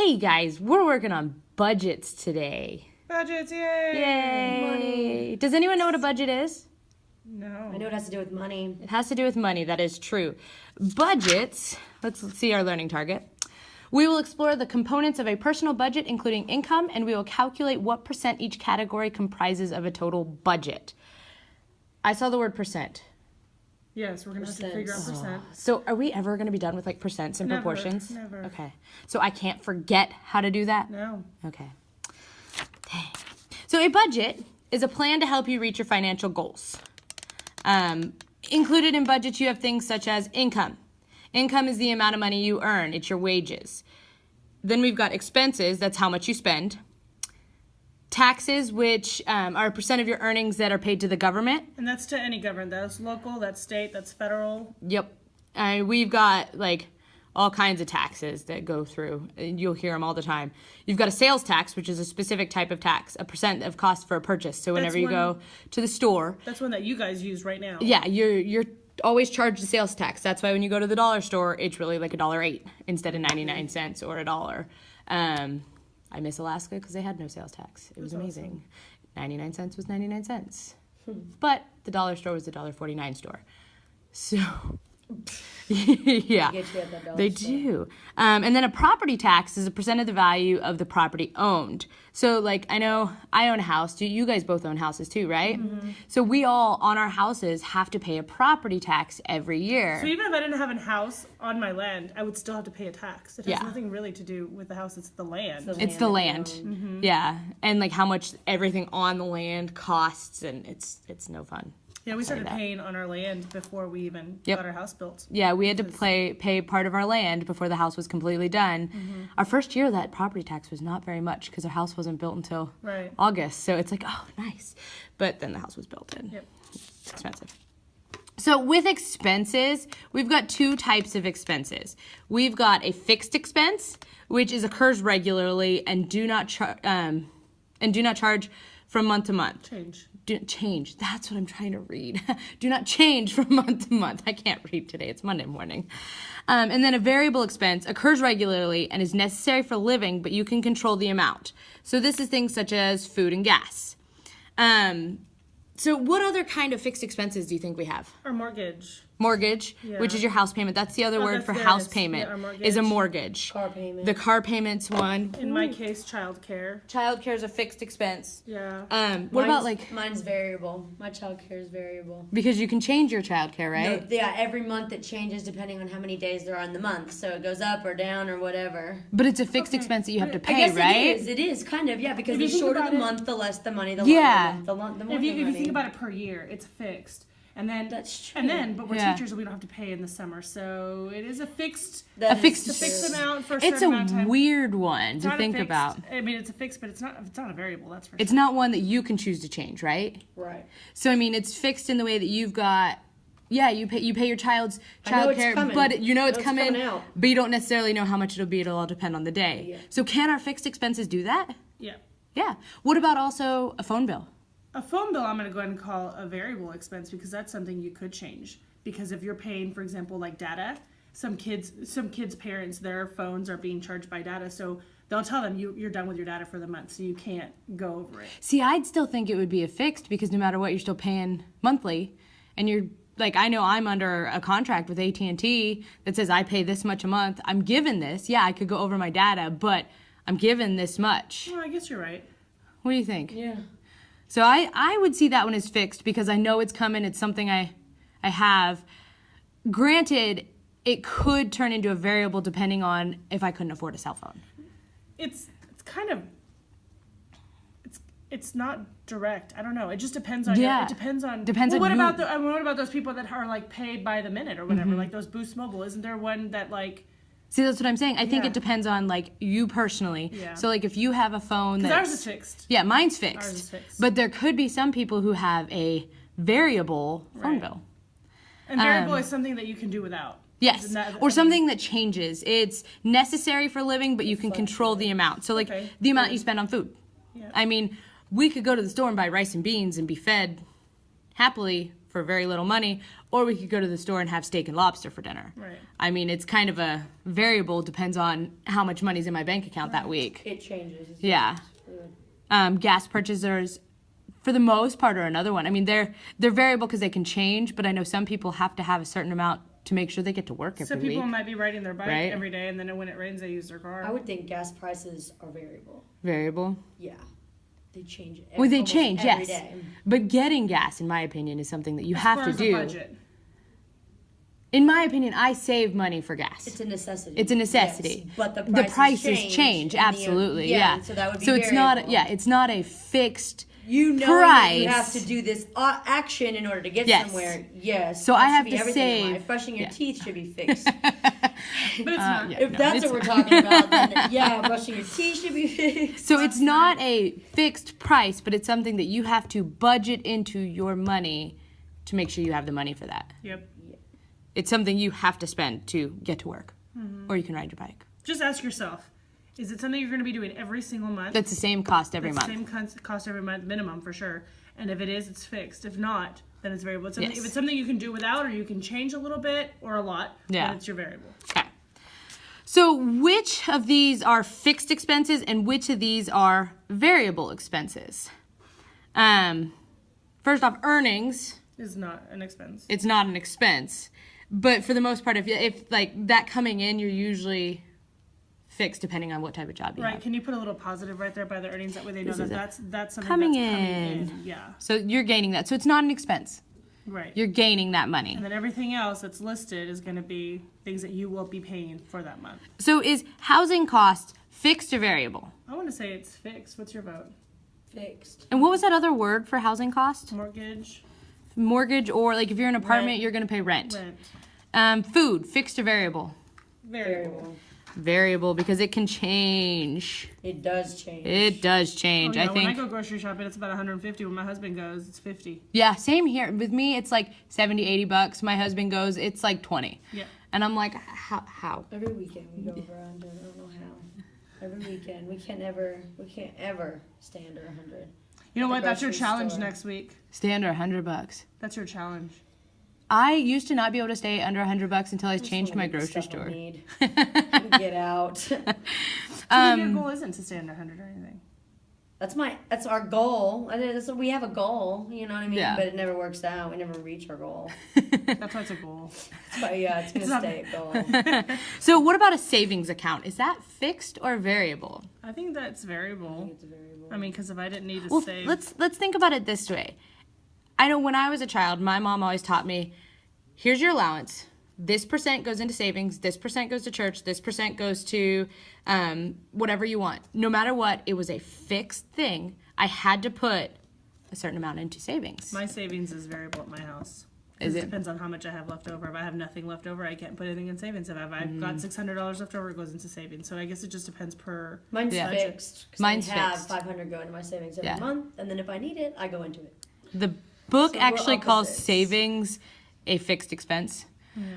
Hey guys, we're working on budgets today. Budgets, yay! Yay! Money. Does anyone know what a budget is? No. I know it has to do with money. It has to do with money, that is true. Budgets, let's see our learning target. We will explore the components of a personal budget, including income, and we will calculate what percent each category comprises of a total budget. I saw the word percent. Yes, we're going to have to figure out percent. So are we ever going to be done with like percents and Never, proportions? never. Okay. So I can't forget how to do that? No. Okay. Dang. So a budget is a plan to help you reach your financial goals. Included in budgets, you have things such as income. Income is the amount of money you earn. It's your wages. Then we've got expenses. That's how much you spend. Taxes, which are a percent of your earnings that are paid to the government. And that's to any government. That's local, that's state, that's federal. Yep. We've got like all kinds of taxes that go through. And you'll hear them all the time. You've got a sales tax, which is a specific type of tax, a percent of cost for a purchase. So whenever you go to the store, That's one that you guys use right now. yeah, you're always charged the sales tax. That's why when you go to the dollar store, it's really like $1.08 instead of 99 cents or $1. I miss Alaska because they had no sales tax. It was amazing. 99 cents was 99 cents. But the dollar store was the $1.49 store. So, yeah, Get you at that dollar they store. do. And then a property tax is a percent of the value of the property owned. So, like, I know I own a house. You guys both own houses too, right? Mm-hmm. So we all, on our houses, have to pay a property tax every year. So even if I didn't have a house on my land, I would still have to pay a tax. It has Yeah. nothing really to do with the house, it's the land. It's the land. that you own. Mm-hmm. Yeah. And like how much everything on the land costs, and it's no fun. Yeah, we started that. paying on our land before we even Yep. got our house built. Yeah, we had to pay part of our land before the house was completely done. Our first year, that property tax was not very much because our house wasn't built until Right. August. So it's like, oh, nice. But then the house was built in. Yep. It's expensive. So with expenses, we've got two types of expenses. We've got a fixed expense, which occurs regularly and do not charge from month to month. Change. That's what I'm trying to read. Do not change from month to month. I can't read today. It's Monday morning. And then a variable expense occurs regularly and is necessary for living, but you can control the amount. So this is things such as food and gas. So what other kind of fixed expenses do you think we have? Our mortgage. Mortgage, Yeah. which is your house payment. That's the other Oh, word that's for theirs. house Yeah, payment, our mortgage. is a mortgage. Car payment. The car payment's one. In my case, childcare. Childcare is a fixed expense. Yeah. What about like, Mine's variable. My childcare is variable. because you can change your childcare, right? No, yeah, every month it changes depending on how many days there are in the month. So it goes up or down or whatever. But it's a fixed Okay. expense that you have to I pay, guess right? it is kind of, yeah, because If the you think shorter the about it- month, the less the money, the Yeah. longer the month, the more If the you money. think about it per year, it's fixed. And then That's true. And then, but we're Yeah. teachers, so we don't have to pay in the summer. So it is a fixed, That a fixed- is fixed true. amount for a It's certain amount of a time. weird one It's to not a think fixed- about. I mean, it's a fixed, but it's not a variable. That's for It's sure. not one that you can choose to change, right? Right. So I mean, it's fixed in the way that you've got. Yeah, you pay your child's I know it's childcare, coming. but you know it's I know it's coming, coming out. but you don't necessarily know how much it'll be. It'll all depend on the day. Yeah. So can our fixed expenses do that? Yeah. Yeah. What about also a phone bill? A phone bill, I'm going to go ahead and call a variable expense because that's something you could change. Because if you're paying, for example, like data, some kids' parents, their phones are being charged by data, so they'll tell them you're done with your data for the month, so you can't go over it. See, I'd still think it would be a fixed because no matter what, you're still paying monthly, and you're like, I know I'm under a contract with AT&T that says I pay this much a month. I'm given this. Yeah, I could go over my data, but I'm given this much. Well, I guess you're right. What do you think? Yeah. So I would see that one as fixed because I know it's coming. It's something I have. Granted, it could turn into a variable depending on if I couldn't afford a cell phone. It's kind of it's not direct. I don't know. It just depends on Yeah. it depends on Depends well, on what who- about what about those people that are like paid by the minute or whatever, like those Boost Mobile? Isn't there one that like See, that's what I'm saying. I think Yeah. it depends on like you personally. Yeah. So like if you have a phone because that's ours is fixed. yeah, mine's fixed. Ours is fixed. But there could be some people who have a variable phone Right. bill. And variable is something that you can do without. Yes, Isn't that- or something that changes. It's necessary for living, but you can control the amount. So, like Okay. the amount you spend on food. Yeah. I mean, we could go to the store and buy rice and beans and be fed happily for very little money, or we could go to the store and have steak and lobster for dinner. Right. I mean, it's kind of a variable, depends on how much money's in my bank account that week. It changes. Yeah. Gas purchasers, for the most part, are another one. I mean, they're variable because they can change, but I know some people have to have a certain amount to make sure they get to work every Some week. people might be riding their bike Right. every day, and then when it rains, they use their car. I would think gas prices are variable. Variable. Yeah. They change it. Well, they almost change, every yes. day. But getting gas, in my opinion, is something that you as have far to as do. a budget. In my opinion, I save money for gas. It's a necessity. It's a necessity. Yes, but the prices change. change, and the- absolutely. Yeah. So that would be So it's not. variable. Yeah, it's not a fixed. You know that you have to do this action in order to get Yes. somewhere. Yes. So that I should have be to everything in save- life. Brushing your yeah. teeth should be fixed. But it's not. yeah. If No, that's it's- what we're talking about, then yeah, brushing your teeth should be fixed. So it's not a fixed price, but it's something that you have to budget into your money to make sure you have the money for that. Yep. It's something you have to spend to get to work, or you can ride your bike. Just ask yourself, is it something you're going to be doing every single month? That's the same cost every That's month. the same cost every month, minimum for sure. And if it is, it's fixed. If not, then it's variable. It's something, Yes. If it's something you can do without, or you can change a little bit or a lot, Yeah. then it's your variable. Okay. So which of these are fixed expenses and which of these are variable expenses? First off, earnings. Is not an expense. It's not an expense, but for the most part, if like that coming in, you're usually fixed depending on what type of job you Right? have. Can you put a little positive right there by the earnings? That way they know This that is it. that's something Coming that's coming in. in. Yeah. So you're gaining that. So it's not an expense. Right. You're gaining that money. And then everything else that's listed is going to be things that you will be paying for that month. So is housing cost fixed or variable? I want to say it's fixed. What's your vote? Fixed. And what was that other word for housing cost? Mortgage, Mortgage, or like if you're in an apartment, Rent. you're going to pay rent. rent, Food, fixed or variable? variable. Variable because it can change. It does change. It does Oh, change. yeah, I when I think. go grocery shopping, it's about 150. When my husband goes, it's 50. Yeah, same here. With me, it's like 70, 80 bucks. My husband goes, it's like 20. Yeah. And I'm like, how? Every weekend we go over 100. I don't know how. Every weekend we can't ever stay under 100. You know At what? the That's your grocery challenge store. next week. Stay under 100 bucks. That's your challenge. I used to not be able to stay under 100 bucks until I changed my Some of the grocery stuff I store. need. Get out. So maybe your goal isn't to stay under 100 or anything. That's our goal. We have a goal, you know what I mean? Yeah. But it never works out. We never reach our goal. That's why it's a goal. But yeah, it's gonna not- stay a goal. So what about a savings account? Is that fixed or variable? I think that's variable. It's variable. I mean, because if I didn't need to Well, save, let's think about it this way. I know when I was a child, my mom always taught me, here's your allowance. This percent goes into savings. This percent goes to church. This percent goes to whatever you want. No matter what, it was a fixed thing. I had to put a certain amount into savings. my savings is variable at my house. Is it? Depends on how much I have left over. If I have nothing left over, I can't put anything in savings. If I've got $600 left over, it goes into savings. So I guess it just depends per. Mine's Yeah. fixed. 'Cause Mine's I have fixed. 500 go into my savings every Yeah. month, and then if I need it, I go into it. The book So we're actually calls opposites. savings a fixed expense.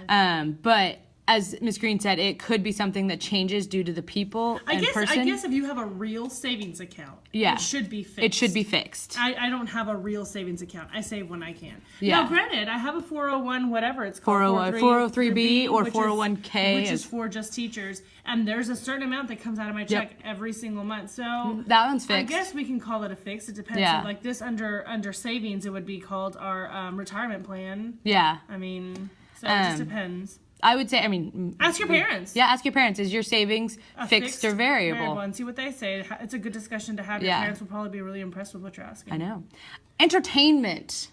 But as Ms. Green said, it could be something that changes due to the people I and person. guess if you have a real savings account, Yeah. it should be fixed. It should be fixed. I don't have a real savings account. I save when I can. Yeah. Now, granted, I have a 401, whatever it's called. 403B or which is- 401K Which is is- for just teachers. And there's a certain amount that comes out of my check every single month. So That one's I fixed. guess we can call it a fix. It depends. Yeah. So like this under savings, it would be called our retirement plan. Yeah. I mean, so it just Um, depends. I would say, I mean, Ask your parents. yeah, ask your parents, is your savings A fixed or variable? And see what they say. It's a good discussion to have. Your Yeah. parents will probably be really impressed with what you're asking. I know. Entertainment,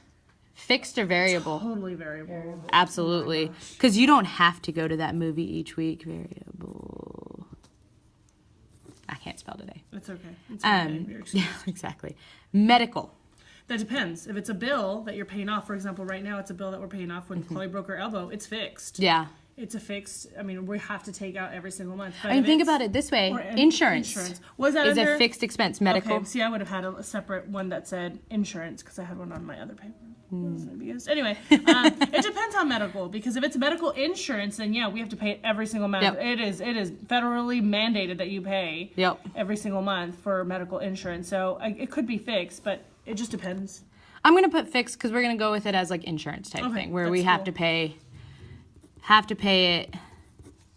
fixed or variable? Totally variable. Absolutely. Because you don't have to go to that movie each week. Variable. I can't spell today. It's okay. It's okay. You're excused. Yeah, exactly. Medical. That depends. If it's a bill that you're paying off, for example, right now it's a bill that we're paying off when Chloe broke her elbow. It's fixed. Yeah. It's a fixed. I mean, we have to take out every single month. But I mean, if think it's- about it this way. or an- Insurance. Was that is under a fixed expense. Medical. Okay, see, I would have had a separate one that said insurance because I had one on my other paper. Wasn't gonna be used. Anyway, it depends on medical because if it's medical insurance, then yeah, we have to pay it every single month. Yep. It is federally mandated that you pay Yep. every single month for medical insurance. So it could be fixed, but it just depends. I'm gonna put fixed because we're gonna go with it as like insurance type Okay, thing, where that's we have cool. to pay it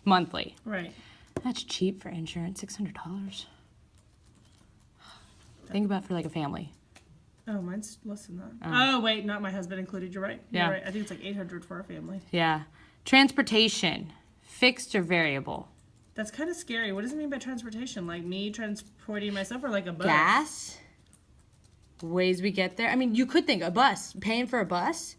monthly. Right. That's cheap for insurance, $600. Think about for like a family. Oh, mine's less than that. Oh, wait, not my husband included. You're right. Yeah. You're right. I think it's like 800 for our family. Yeah. Transportation, fixed or variable? That's kind of scary. What does it mean by transportation? Like me transporting myself or like a bus? Gas, ways we get there. I mean, you could think a bus, paying for a bus,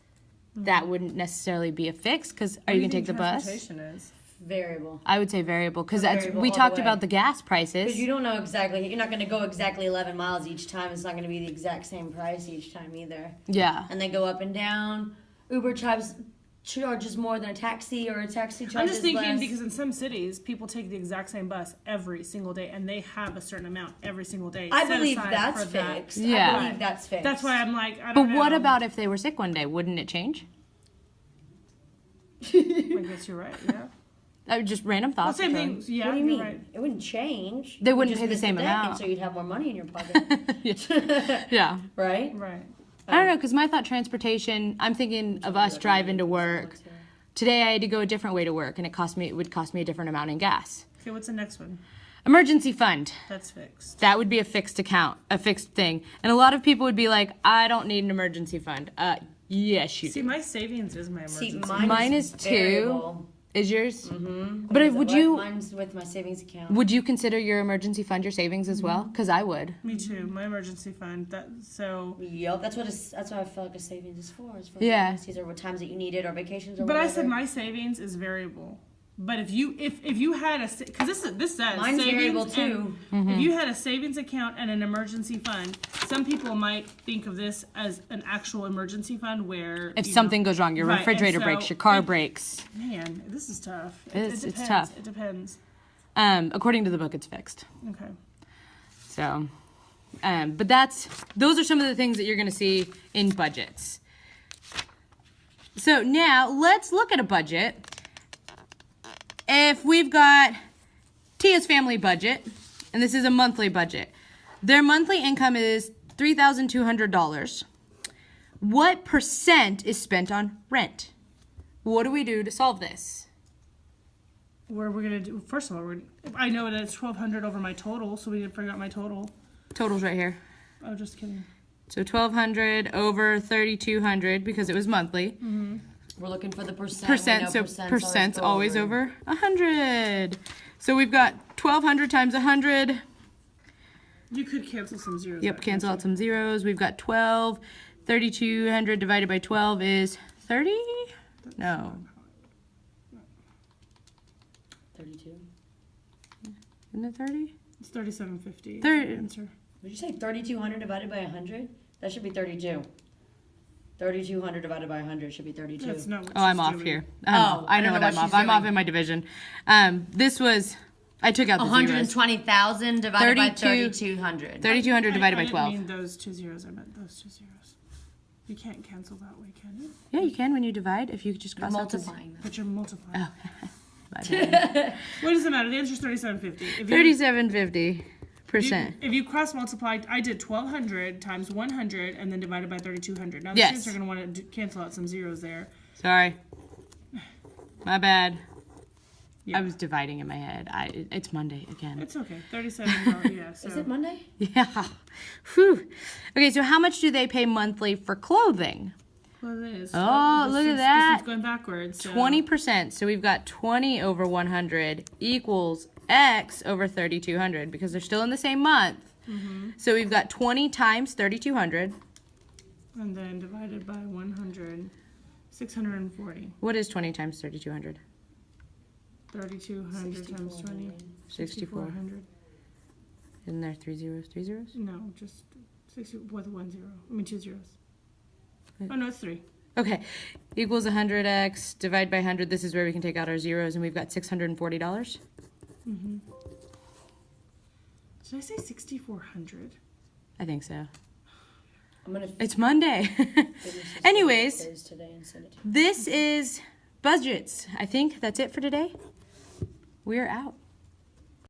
that wouldn't necessarily be a fix because are you going to take the bus? Transportation is. Variable. I would say variable because Variable we all the talked way. about the gas prices. Because you don't know exactly. You're not going to go exactly 11 miles each time. It's not going to be the exact same price each time either. Yeah. And they go up and down. Uber charges more than a taxi, or a taxi charges I'm just thinking less. because in some cities, people take the exact same bus every single day and they have a certain amount every single day. I set believe aside that's for that. fixed. Yeah. I believe that's fixed. That's why I'm like, I But don't know. what about if they were sick one day? Wouldn't it change? I guess you're right, yeah. Just random Well, thoughts. same John. thing. Yeah, What do you you're mean? right. It wouldn't change. They You wouldn't just pay the miss same decade, amount. so you'd have more money in your pocket. Yeah. Right? Right. I don't know because my thought transportation. I'm thinking of us driving to work. Today I had to go a different way to work, and it would cost me a different amount in gas. Okay, what's the next one? Emergency fund. That's fixed. That would be a fixed account, a fixed thing. And a lot of people would be like, I don't need an emergency fund. Yes, you See, do. my savings is my emergency. See, Mine is two. variable. Is yours? Mm-hmm. But would you Mine's with my savings account. would you consider your emergency fund your savings as well? Because I would. Me too. My emergency fund. So. Yep, that's what I feel like a savings is for. Is for Yeah. emergencies or what times that you need it or vacations or But whatever. I said my savings is variable. But if you had a because this says Mine's savings variable and- too. If you had a savings account and an emergency fund, some people might think of this as an actual emergency fund where If you something goes wrong, your Right, and refrigerator so breaks, your car if- breaks. Man, this is tough. It's depends. tough. It depends. According to the book, it's fixed. Okay. So, but those are some of the things that you're going to see in budgets. So now let's look at a budget. If we've got Tia's family budget, and this is a monthly budget, their monthly income is $3,200. What percent is spent on rent? What do we do to solve this? What are we gonna do? First of all, I know that it's 1,200 over my total, so we need to figure out my total. Total's right here. Oh, just kidding. So 1,200 over 3,200 because it was monthly. We're looking for the percent. Percent, We know so percent's go always over 100. So we've got 1,200 times 100. You could cancel some zeros. Yep, out, cancel can't out some zeros. We've got 12. 3,200 divided by 12 is 30? No. 32. Isn't it 30? you? It's 37.50. Thirty- Answer. Would you say 3,200 divided by 100? That should be 32. 3,200 divided by 100 should be 32. That's not what Oh, I'm she's off doing. here. I I know don't what know I'm what off. she's I'm off doing. in my division. This was, I took out the zeros. 120,000 divided by 32 3,200. 3,200 divided I by 12. didn't mean those two zeros. I meant those two zeros. You can't cancel that way, can you? Yeah, you can when you divide. If you just You're cross out the multiplying them. But you're multiplying. My bad. What does it matter? The answer's 37.50. If you- 37.50%. If you cross multiplied, I did 1,200 times 100 and then divided by 3,200. Now the Yes. students are going to want to cancel out some zeros there. Sorry. My bad. Yeah. I was dividing in my head. It's Monday again. It's okay. 37. Yeah. So. Is it Monday? Yeah. Whew. Okay, so how much do they pay monthly for clothing? Well, it is. Oh, look at that. This is going backwards. So. 20%. So we've got 20 over 100 equals X over 3,200 because they're still in the same month. So we've got 20 times 3,200. And then divided by 100, 640. What is 20 times 3,200? 3,200 times 20. 64. Isn't there 3 zeros? 3 zeros? No, just 60 with 1 0. I mean 2 zeros. Oh no, it's 3. Okay. Equals 100x. Divide by 100. This is where we can take out our zeros, and we've got $640. Did I say 6,400? I think so. I'm gonna It's Monday. finish this Anyways. quiz today and send it to you. This is budgets. I think that's it for today. We're out.